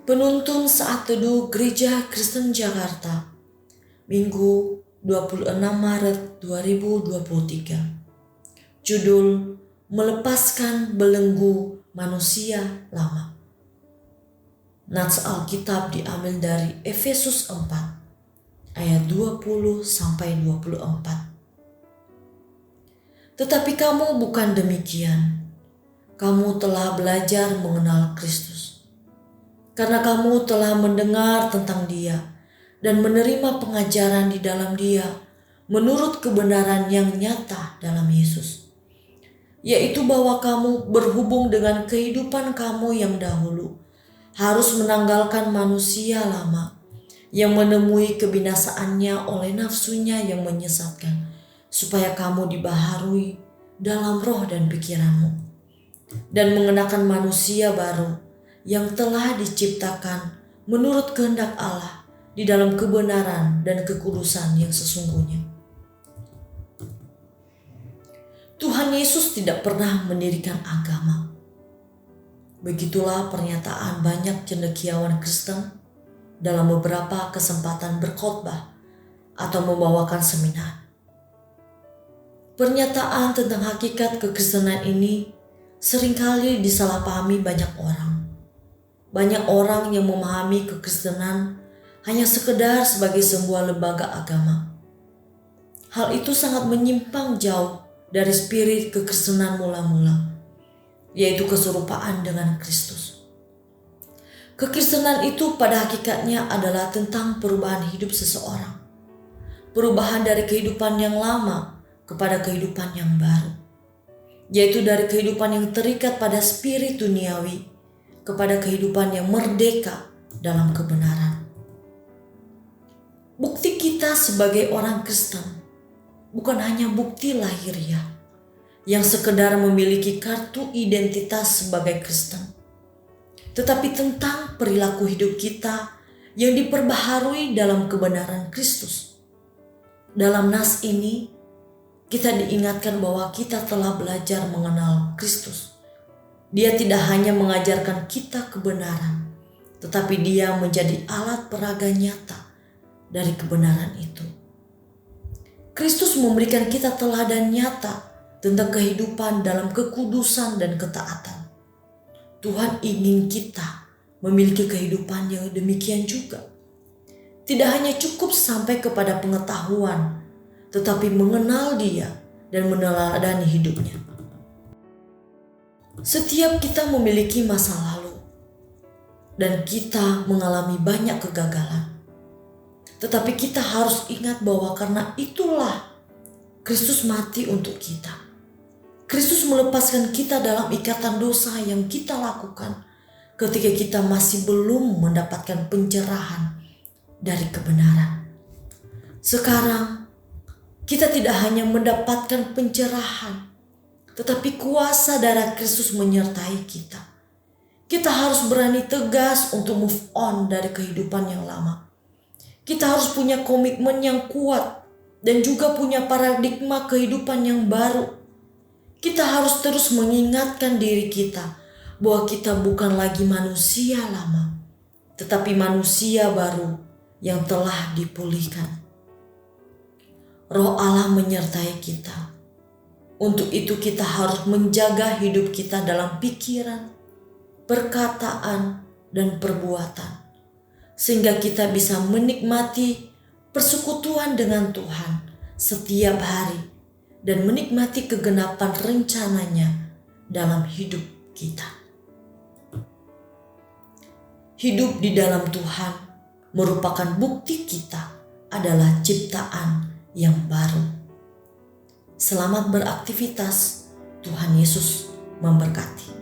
Penuntun Saat Teduh Gereja Kristen Jakarta, Minggu 26 Maret 2023. Judul: Melepaskan Belenggu Manusia Lama. Nats Alkitab diambil dari Efesus 4 ayat 20-24. Tetapi kamu bukan demikian. Kamu telah belajar mengenal Kristus, karena kamu telah mendengar tentang Dia dan menerima pengajaran di dalam Dia menurut kebenaran yang nyata dalam Yesus, yaitu bahwa kamu berhubung dengan kehidupan kamu yang dahulu harus menanggalkan manusia lama yang menemui kebinasaannya oleh nafsunya yang menyesatkan, supaya kamu dibaharui dalam roh dan pikiranmu, dan mengenakan manusia baru yang telah diciptakan menurut kehendak Allah di dalam kebenaran dan kekudusan yang sesungguhnya. Tuhan Yesus tidak pernah mendirikan agama. Begitulah pernyataan banyak cendekiawan Kristen dalam beberapa kesempatan berkhotbah atau membawakan seminar. Pernyataan tentang hakikat kekristenan ini seringkali disalahpahami banyak orang. Banyak orang yang memahami kekristenan hanya sekedar sebagai sebuah lembaga agama. Hal itu sangat menyimpang jauh dari spirit kekristenan mula-mula, yaitu keserupaan dengan Kristus. Kekristenan itu pada hakikatnya adalah tentang perubahan hidup seseorang. Perubahan dari kehidupan yang lama kepada kehidupan yang baru, yaitu dari kehidupan yang terikat pada spirit duniawi kepada kehidupan yang merdeka dalam kebenaran. Bukti kita sebagai orang Kristen bukan hanya bukti lahiriah yang sekedar memiliki kartu identitas sebagai Kristen, tetapi tentang perilaku hidup kita yang diperbaharui dalam kebenaran Kristus. Dalam nas ini, kita diingatkan bahwa kita telah belajar mengenal Kristus. Dia tidak hanya mengajarkan kita kebenaran, tetapi Dia menjadi alat peraga nyata dari kebenaran itu. Kristus memberikan kita teladan nyata tentang kehidupan dalam kekudusan dan ketaatan. Tuhan ingin kita memiliki kehidupan yang demikian juga. Tidak hanya cukup sampai kepada pengetahuan, tetapi mengenal Dia dan meneladani hidupnya. Setiap kita memiliki masa lalu dan kita mengalami banyak kegagalan. Tetapi kita harus ingat bahwa karena itulah Kristus mati untuk kita. Kristus melepaskan kita dalam ikatan dosa yang kita lakukan ketika kita masih belum mendapatkan pencerahan dari kebenaran. Sekarang kita tidak hanya mendapatkan pencerahan, tetapi kuasa darah Kristus menyertai kita. Kita harus berani tegas untuk move on dari kehidupan yang lama. Kita harus punya komitmen yang kuat dan juga punya paradigma kehidupan yang baru. Kita harus terus mengingatkan diri kita bahwa kita bukan lagi manusia lama, tetapi manusia baru yang telah dipulihkan. Roh Allah menyertai kita. Untuk itu kita harus menjaga hidup kita dalam pikiran, perkataan, dan perbuatan, sehingga kita bisa menikmati persekutuan dengan Tuhan setiap hari dan menikmati kegenapan rencananya dalam hidup kita. Hidup di dalam Tuhan merupakan bukti kita adalah ciptaan yang baru. Selamat beraktivitas. Tuhan Yesus memberkati.